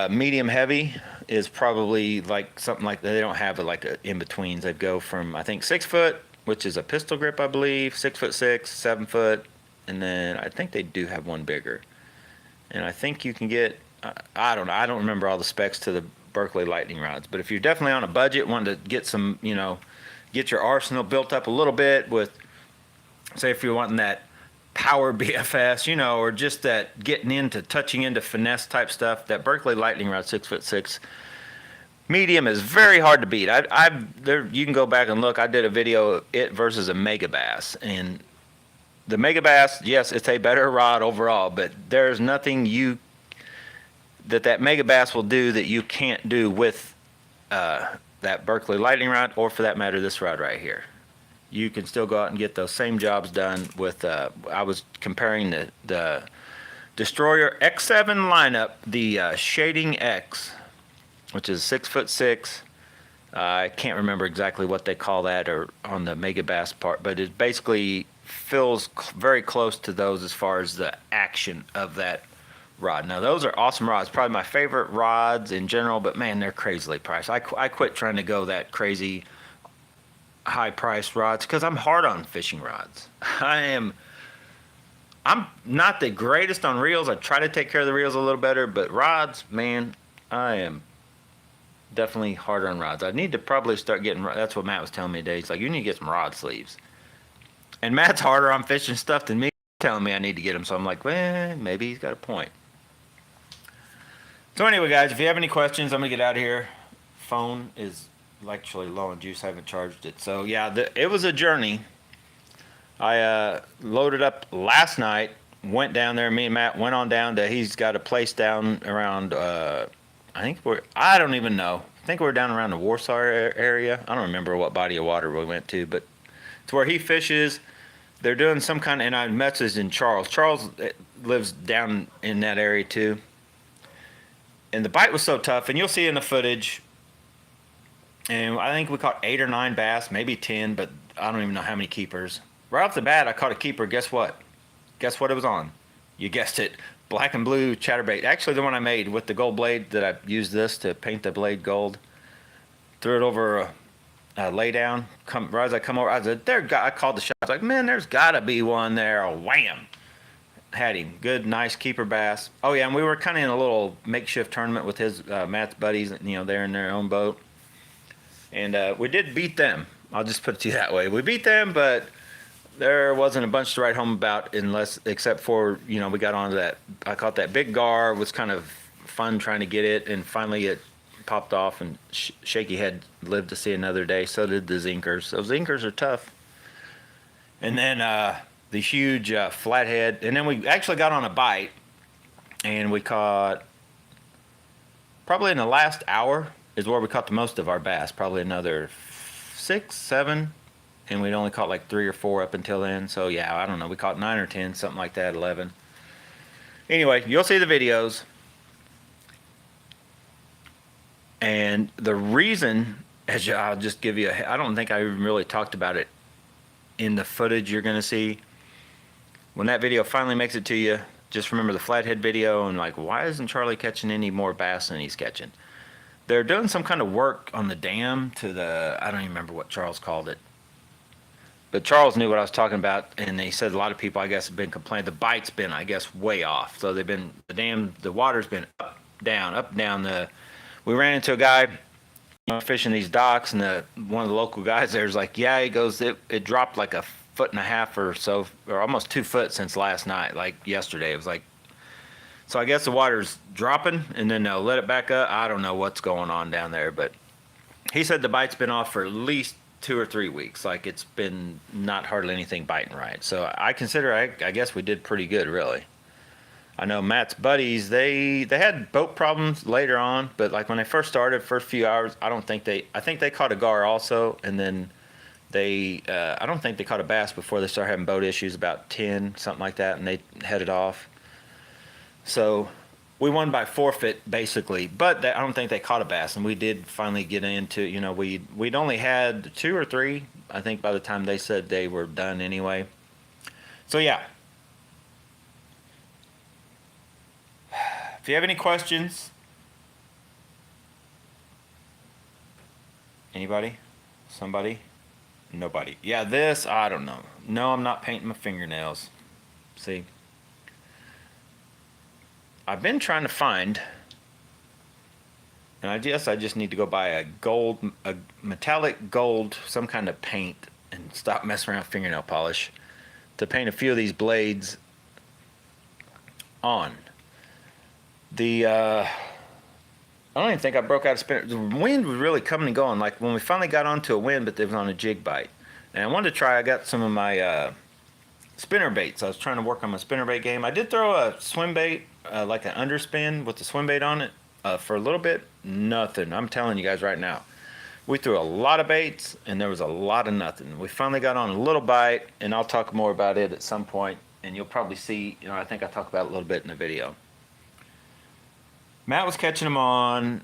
medium heavy is probably like something like, they don't have it like a in-betweens. They go from, I think, 6 foot, which is a pistol grip, I believe, 6'6", 7 foot, and then I think they do have one bigger. And I think you can get, I don't know, I don't remember all the specs to the Berkley lightning rods, but if you're definitely on a budget, wanting to get some, you know, get your arsenal built up a little bit with, say if you're wanting that power BFS, you know, or just that getting into, touching into finesse type stuff, that Berkley lightning rod 6'6" medium is very hard to beat. You can go back and look, I did a video of it versus a Mega Bass, and the Mega Bass, yes, it's a better rod overall, but there's nothing that Mega Bass will do that you can't do with that Berkley lightning rod, or for that matter, this rod right here. You can still go out and get those same jobs done with, I was comparing the Destroyer X7 lineup, the Shading X, which is 6'6". I can't remember exactly what they call that or on the Mega Bass part, but it basically feels very close to those as far as the action of that rod. Now, those are awesome rods. Probably my favorite rods in general, but man, they're crazily priced. I quit trying to go that crazy high-priced rods because I'm hard on fishing rods. I'm not the greatest on reels. I try to take care of the reels a little better, but rods, man, I am definitely harder on rods. I need to probably start getting, that's what Matt was telling me today. He's like, you need to get some rod sleeves. And Matt's harder on fishing stuff than me, telling me I need to get them. So I'm like, well, maybe he's got a point. So anyway, guys, if you have any questions, I'm going to get out of here. Phone is actually low on juice. I haven't charged it. So yeah, it was a journey. I loaded up last night, went down there. Me and Matt went on down to, he's got a place down around, I don't even know. I think we're down around the Warsaw area. I don't remember what body of water we went to, but it's where he fishes. They're doing some kind of, and I messaged in Charles. Charles lives down in that area too. And the bite was so tough, and you'll see in the footage, and I think we caught 8 or 9 bass, maybe 10, but I don't even know how many keepers. Right off the bat, I caught a keeper. Guess what? Guess what it was on? You guessed it. Black and blue chatterbait. Actually, the one I made with the gold blade that I used this to paint the blade gold. Threw it over a lay down. Right as I come over, I said, I called the shot. I was like, man, there's got to be one there. Oh, wham. Had him. Good, nice keeper bass. Oh, yeah, and we were kind of in a little makeshift tournament with his Matt's buddies, they're in their own boat. And we did beat them. I'll just put it to you that way. We beat them, but there wasn't a bunch to write home about except for, we got onto that. I caught that big gar. It was kind of fun trying to get it, and finally it popped off, and Shaky Head lived to see another day. So did the zinkers. Those zinkers are tough. And then the huge flathead. And then we actually got on a bite, and we caught, probably in the last hour is where we caught the most of our bass. Probably another 6, 7. And we'd only caught like 3 or 4 up until then. So yeah, I don't know. We caught 9 or 10, something like that, 11. Anyway, you'll see the videos. And the reason, I'll just give you I don't think I even really talked about it in the footage you're going to see. When that video finally makes it to you, just remember the flathead video and like, why isn't Charlie catching any more bass than he's catching? They're doing some kind of work on the dam to the, I don't even remember what Charles called it. But Charles knew what I was talking about, and he said a lot of people, I guess, have been complaining. The bite's been, I guess, way off. So they've been, the water's been up, down. We ran into a guy fishing these docks, and one of the local guys there is like, yeah, he goes, it dropped like 1.5 feet or so, or almost 2 foot since last night, like yesterday. It was like, so I guess the water's dropping, and then they'll let it back up. I don't know what's going on down there, but he said the bite's been off for at least 2 or 3 weeks. Like, it's been not hardly anything biting right. So I consider, I guess we did pretty good, really. I know Matt's buddies, they had boat problems later on, but like when they first started, first few hours, I think they caught a gar also, and then I don't think they caught a bass before they started having boat issues, about 10, something like that, and they headed off. So we won by forfeit, basically, but I don't think they caught a bass, and we did finally get into, we'd only had 2 or 3, I think, by the time they said they were done anyway. So yeah. If you have any questions, anybody? Somebody? Nobody. Yeah, this, I don't know. No, I'm not painting my fingernails. See? I've been trying to find, and I guess I just need to go buy a metallic gold, some kind of paint, and stop messing around with fingernail polish to paint a few of these blades on. I don't even think I broke out a spinner. The wind was really coming and going. Like when we finally got onto a wind, but it was on a jig bite. And I wanted to try, I got some of my spinner baits. I was trying to work on my spinner bait game. I did throw a swim bait, like an underspin with the swim bait on it for a little bit. Nothing. I'm telling you guys right now. We threw a lot of baits and there was a lot of nothing. We finally got on a little bite, and I'll talk more about it at some point. and you'll probably see, I think I talk about it a little bit in the video. Matt was catching them on,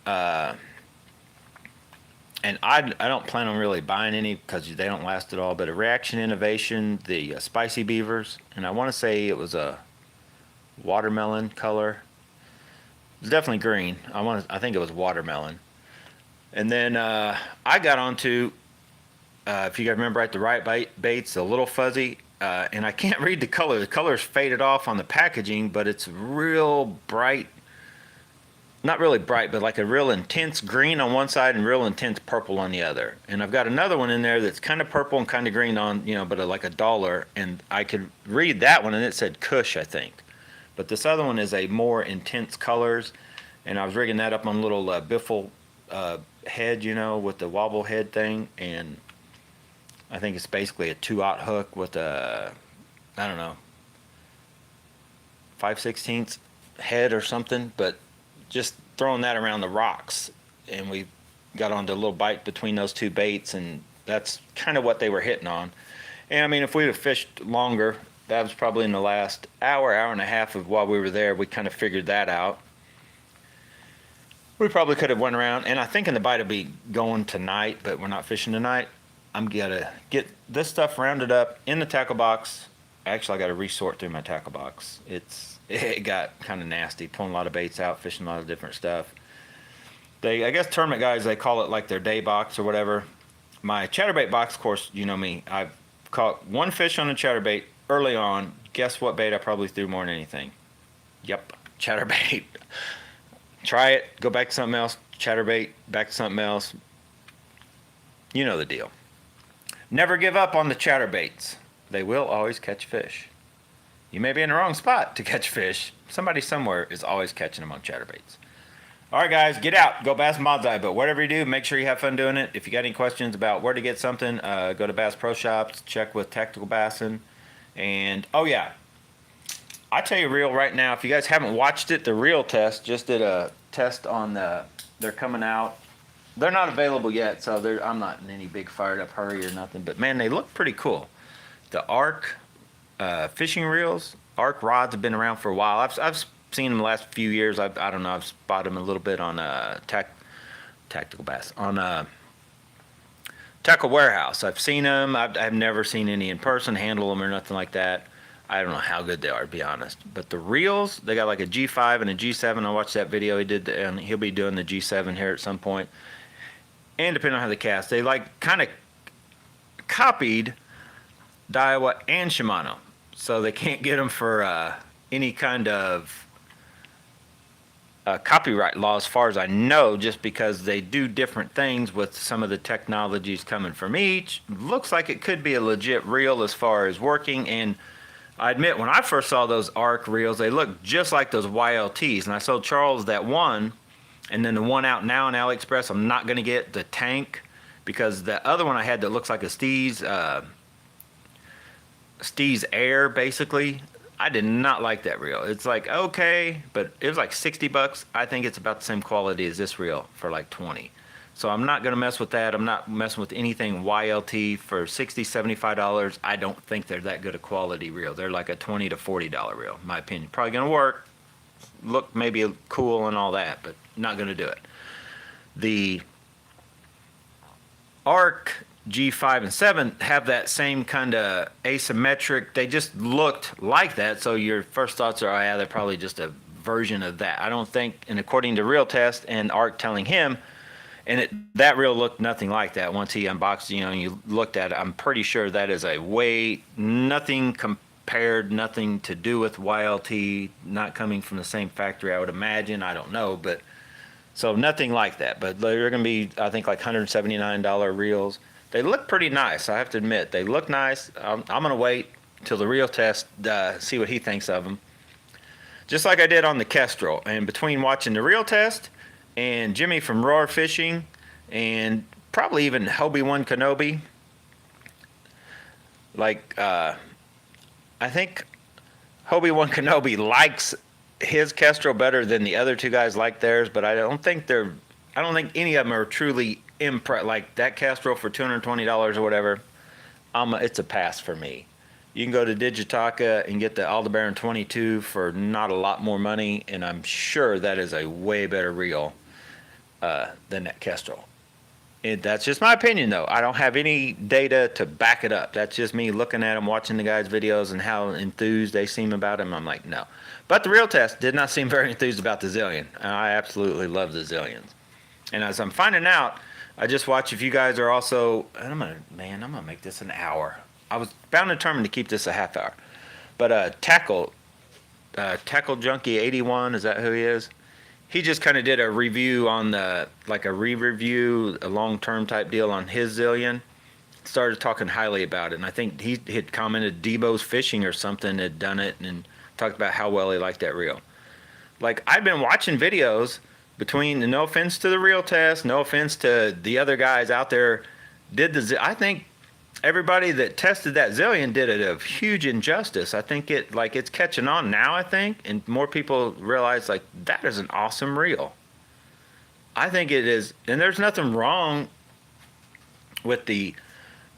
and I don't plan on really buying any because they don't last at all, but a Reaction Innovation, the Spicy Beavers, and I want to say it was a watermelon color. It's definitely green. I think it was watermelon. And then I got onto, if you guys remember, the right baits, a little fuzzy, and I can't read the color. The color's faded off on the packaging, but it's real bright. Not really bright, but like a real intense green on one side and real intense purple on the other. And I've got another one in there that's kind of purple and kind of green on, but like a dollar. And I could read that one, and it said Kush, I think. But this other one is a more intense colors, and I was rigging that up on a little biffle head, with the wobble head thing, and I think it's basically a 2/0 hook with a, I don't know, 5/16 head or something, but just throwing that around the rocks, and we got onto a little bite between those two baits, and that's kind of what they were hitting on. And I mean, if we'd have fished longer, that was probably in the last hour and a half of while we were there, we kind of figured that out. We probably could have went around, and I think the bite will be going tonight, but we're not fishing tonight. I'm gonna get this stuff rounded up in the tackle box. Actually, I got to resort through my tackle box. It got kind of nasty, pulling a lot of baits out, fishing a lot of different stuff. I guess tournament guys, they call it like their day box or whatever. My chatterbait box, of course, you know me. I've caught one fish on a chatterbait early on. Guess what bait I probably threw more than anything? Yep, chatterbait. Try it, go back to something else, chatterbait, back to something else. You know the deal. Never give up on the chatterbaits. They will always catch fish. You may be in the wrong spot to catch fish. Somebody somewhere is always catching them on chatterbaits. All right, guys, get out. Go bass bonsai. But whatever you do, make sure you have fun doing it. If you got any questions about where to get something, go to Bass Pro Shops. Check with Tactical Bassin. And, oh, yeah. I tell you real right now, if you guys haven't watched it, the Reel test just did a test on they're coming out. They're not available yet, so I'm not in any big fired up hurry or nothing. But, man, they look pretty cool. The Arc fishing reels, Arc rods have been around for a while. I've seen them the last few years. I don't know. I've spotted them a little bit on Tactical Bass on Tackle Warehouse. I've seen them. I've never seen any in person, handle them or nothing like that. I don't know how good they are, to be honest. But the reels, they got like a G5 and a G7. I watched that video he did, and he'll be doing the G7 here at some point. And depending on how they cast, they like kind of copied Daiwa and Shimano. So they can't get them for any kind of copyright law as far as I know, just because they do different things with some of the technologies coming from each. Looks like it could be a legit reel as far as working. And I admit, when I first saw those Arc reels, they looked just like those YLTs. And I sold Charles that one, and then the one out now on AliExpress, I'm not going to get the tank, because the other one I had that looks like a Steez Air, basically. I did not like that reel. It's like, okay, but it was like $60. I think it's about the same quality as this reel for like 20. So I'm not going to mess with that. I'm not messing with anything YLT for $60, $75. I don't think they're that good a quality reel. They're like a $20 to $40 reel, in my opinion. Probably going to work, look maybe cool and all that, but not going to do it. The Arc G5 and 7 have that same kind of asymmetric. They just looked like that. So your first thoughts are, oh yeah, they're probably just a version of that. I don't think, and according to Reel Test and Arc telling him, and that reel looked nothing like that once he unboxed, and you looked at it. I'm pretty sure that is nothing compared, nothing to do with YLT, not coming from the same factory, I would imagine. I don't know, but so nothing like that. But they're going to be, I think, like $179 reels. They look pretty nice, I have to admit. They look nice. I'm going to wait till the Reel Test, see what he thinks of them. Just like I did on the Kestrel. And between watching the Reel Test and Jimmy from Roar Fishing, and probably even Obi-Wan Kenobi, like, I think Obi-Wan Kenobi likes his Kestrel better than the other two guys like theirs, but I don't think any of them are truly impressed. Like that Kestrel for $220 or whatever, it's a pass for me. You can go to Digitaka and get the Aldebaran 22 for not a lot more money, and I'm sure that is a way better reel than that Kestrel. That's just my opinion, though. I don't have any data to back it up. That's just me looking at them, watching the guys' videos, and how enthused they seem about them. I'm like, no. But the real test did not seem very enthused about the Zillion. I absolutely love the Zillions. And as I'm finding out, I just watch if you guys are also, and I'm gonna make this an hour. I was bound and determined to keep this a half hour. But Tackle Junkie 81, is that who he is? He just kind of did a review on a re-review, a long-term type deal on his Zillion. Started talking highly about it, and I think he had commented Debo's Fishing or something had done it and talked about how well he liked that reel. Like, I've been watching videos between, no offense to the reel test, no offense to the other guys out there, I think everybody that tested that Zillion did it a huge injustice. I think it's catching on now, I think, and more people realize like that is an awesome reel. I think it is, and there's nothing wrong with the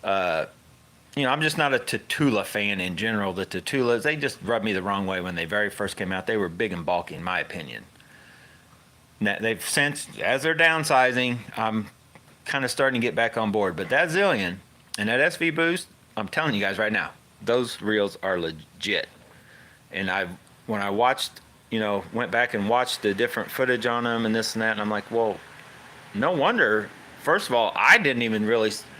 I'm just not a Tatula fan in general. The Tatulas, they just rubbed me the wrong way when they very first came out. They were big and bulky, in my opinion. Now, they've since, as they're downsizing, I'm kind of starting to get back on board. But that Zillion and that SV Boost, I'm telling you guys right now, those reels are legit. And when I watched, went back and watched the different footage on them and this and that, and I'm like, well, no wonder. First of all,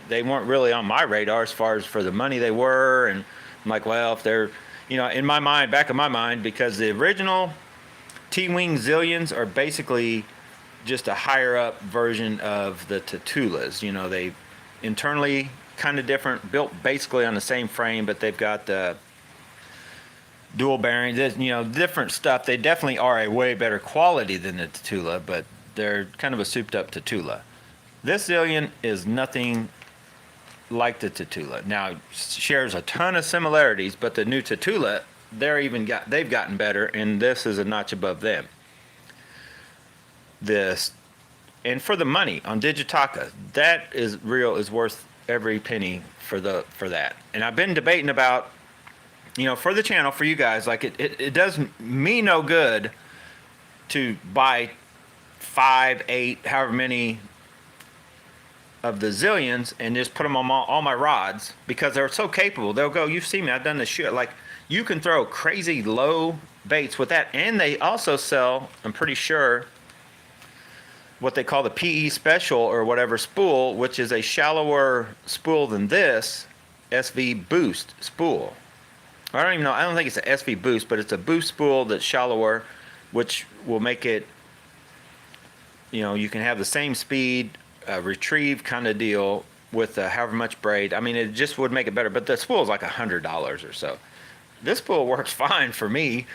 they weren't really on my radar as far as for the money they were. And I'm like, well, if they're, in my mind, back of my mind, because the original T-Wing Zillions are basically just a higher up version of the Tatulas. They internally kind of different, built basically on the same frame, but they've got the dual bearings, different stuff. They definitely are a way better quality than the Tatula, but they're kind of a souped up Tatula. This Zillion is nothing like the Tatula. Now, shares a ton of similarities, but the new Tatula, they've gotten better, and this is a notch above them. And for the money on Digitaka, that reel is worth every penny for that. And I've been debating about, for the channel, for you guys, like it does me no good to buy 5, 8, however many of the Zillions and just put them on all my rods, because they're so capable. They'll go, you've seen me, I've done this shit. Like, you can throw crazy low baits with that, and they also sell, I'm pretty sure, what they call the PE Special or whatever spool, which is a shallower spool than this SV Boost spool. I don't even know, I don't think it's an SV Boost, but it's a Boost spool that's shallower, which will make it, you can have the same speed, retrieve kind of deal with however much braid. I mean, it just would make it better, but the spool is like $100 or so. This spool works fine for me,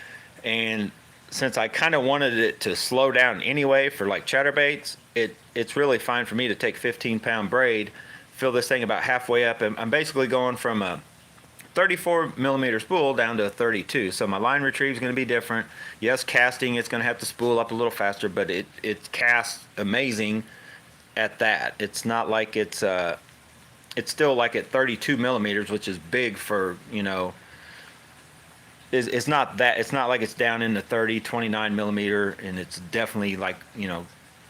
and since I kind of wanted it to slow down anyway for like chatterbaits, it's really fine for me to take 15-pound braid, fill this thing about halfway up, and I'm basically going from a 34 millimeter spool down to a 32. So my line retrieve is going to be different. Yes, casting, it's going to have to spool up a little faster, but it casts amazing at that. It's not like it's still like at 32 millimeters, which is big for, it's not like it's down in the 29 millimeter, and it's definitely like,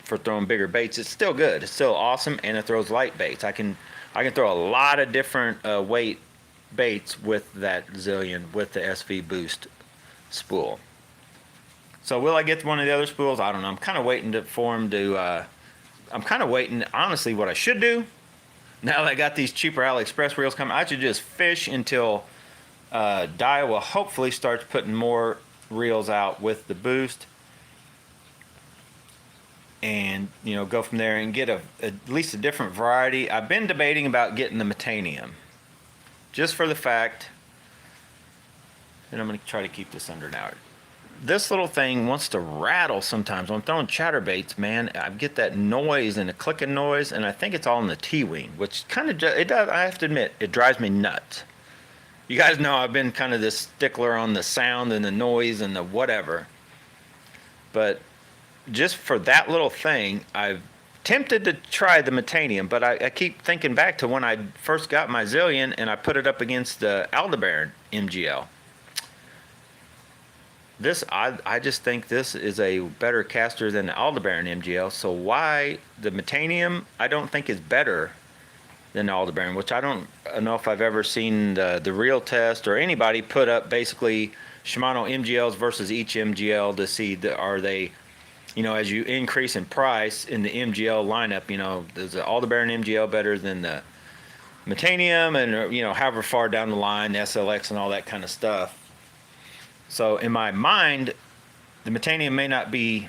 for throwing bigger baits. It's still good. It's still awesome, and it throws light baits. I can throw a lot of different weight baits with that Zillion with the SV Boost spool. So will I get one of the other spools? I don't know. I'm kind of waiting for them to. I'm kind of waiting. Honestly, what I should do, now that I got these cheaper AliExpress reels coming, I should just fish until Daiwa hopefully starts putting more reels out with the Boost, and go from there and get at least a different variety. I've been debating about getting the Metanium, just for the fact, and I'm going to try to keep this under an hour. This little thing wants to rattle sometimes. When I'm throwing chatterbaits, man, I get that noise and a clicking noise, and I think it's all in the T-wing, which kind of, it does, I have to admit, it drives me nuts. You guys know I've been kind of this stickler on the sound and the noise and the whatever. But just for that little thing, I've tempted to try the Metanium, but I keep thinking back to when I first got my Zillion and I put it up against the Aldebaran MGL. I just think this is a better caster than the Aldebaran MGL. So why the Metanium I don't think is better than the Aldebaran, which I don't know if I've ever seen the real test or anybody put up basically Shimano MGLs versus each MGL to see are they, as you increase in price in the MGL lineup, is the Aldebaran MGL better than the Metanium, and however far down the line, the SLX and all that kind of stuff. So in my mind, the Metanium may not be,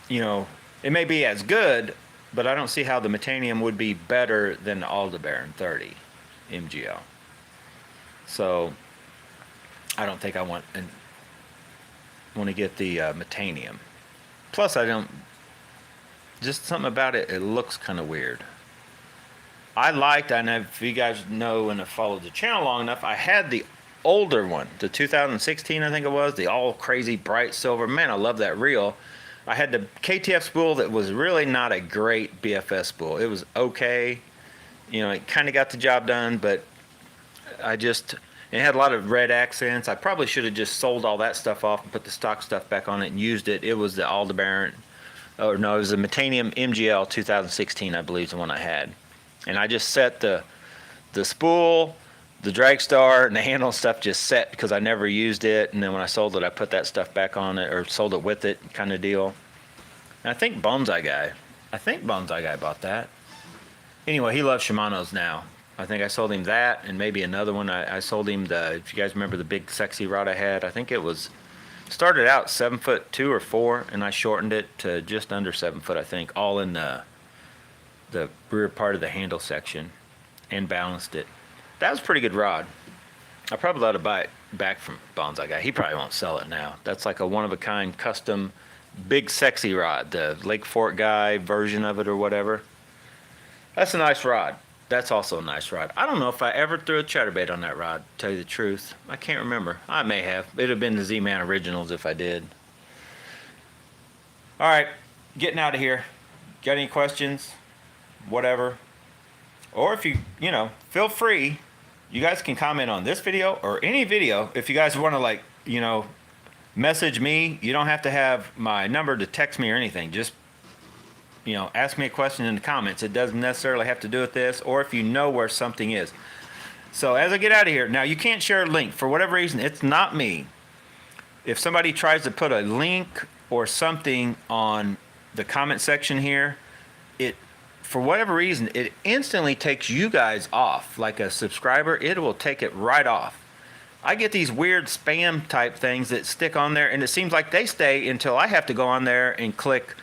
it may be as good, but I don't see how the Metanium would be better than the Aldebaran 30 MGL. So I don't think I want to get the Metanium. Plus, just something about it, it looks kind of weird. And if you guys know and have followed the channel long enough, I had the older one, the 2016, I think it was, the all crazy bright silver. Man, I love that reel. I had the KTF spool that was really not a great BFS spool. It was okay. It kind of got the job done, but it had a lot of red accents. I probably should have just sold all that stuff off and put the stock stuff back on it and used it. It was the Aldebaran, it was the Metanium MGL 2016, I believe is the one I had. And I just set the spool, the drag star, and the handle stuff just set because I never used it. And then when I sold it, I put that stuff back on it, or sold it with it, kind of deal. And I think Bonsai Guy bought that. Anyway, he loves Shimano's now. I think I sold him that and maybe another one. I sold him if you guys remember the big sexy rod I had, I think it started out 7'2" or 4", and I shortened it to just under 7 foot, I think, all in the rear part of the handle section, and balanced it. That was a pretty good rod. I probably ought to buy it back from Bonsai Guy. He probably won't sell it now. That's like a one-of-a-kind custom big sexy rod, the Lake Fork Guy version of it or whatever. That's a nice rod. That's also a nice rod. I don't know if I ever threw a chatterbait on that rod, to tell you the truth. I can't remember. I may have. It would have been the Z-Man Originals if I did. All right, getting out of here. Got any questions? Whatever. Or if you feel free. You guys can comment on this video or any video. If you guys want to message me, you don't have to have my number to text me or anything. Just, ask me a question in the comments. It doesn't necessarily have to do with this, or if you know where something is. So as I get out of here, now you can't share a link. For whatever reason, it's not me. If somebody tries to put a link or something on the comment section here, for whatever reason, it instantly takes you guys off. Like a subscriber, it will take it right off. I get these weird spam type things that stick on there, and it seems like they stay until I have to go on there and click,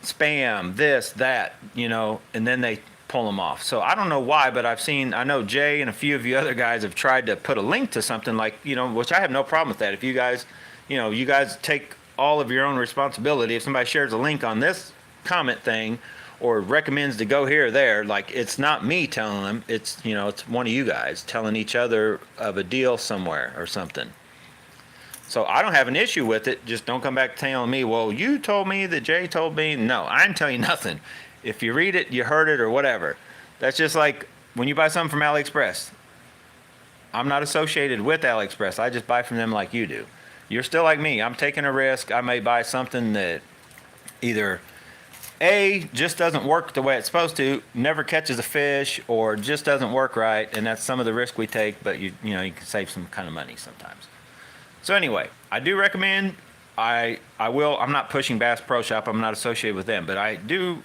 spam, this, that, and then they pull them off. So I don't know why, but I know Jay and a few of you other guys have tried to put a link to something like, which I have no problem with that. If you guys, you guys take all of your own responsibility. If somebody shares a link on this comment thing, or recommends to go here or there, it's not me telling them, it's one of you guys telling each other of a deal somewhere or something. So I don't have an issue with it. Just don't come back telling me, well, you told me that Jay told me. No, I didn't tell you nothing. If you read it, you heard it, or whatever. That's just like when you buy something from AliExpress. I'm not associated with AliExpress. I just buy from them like you do. You're still like me. I'm taking a risk. I may buy something that either just doesn't work the way it's supposed to, never catches a fish, or just doesn't work right, and that's some of the risk we take, but you can save some kind of money sometimes. So anyway, I do recommend, I'm not pushing Bass Pro Shop, I'm not associated with them, but I do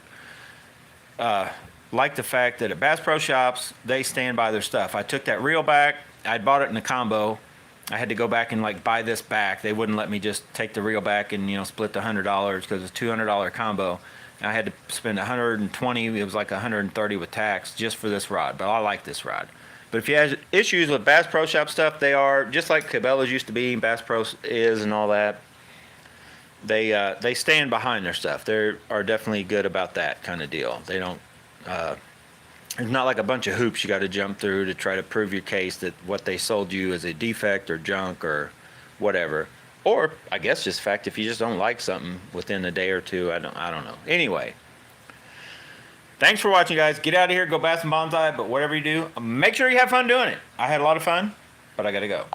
like the fact that at Bass Pro Shops, they stand by their stuff. I took that reel back, I bought it in a combo. I had to go back and buy this back. They wouldn't let me just take the reel back and split the $100 because it's a $200 combo. I had to spend $120. It was like $130 with tax just for this rod. But I like this rod. But if you have issues with Bass Pro Shop stuff, they are just like Cabela's used to be, Bass Pro is, and all that. They stand behind their stuff. They are definitely good about that kind of deal. They don't. It's not like a bunch of hoops you got to jump through to try to prove your case that what they sold you is a defect or junk or whatever. Or I guess just the fact if you just don't like something within a day or two, I don't know. Anyway, thanks for watching, guys. Get out of here, go bath some bonsai, but whatever you do, make sure you have fun doing it. I had a lot of fun, but I gotta go.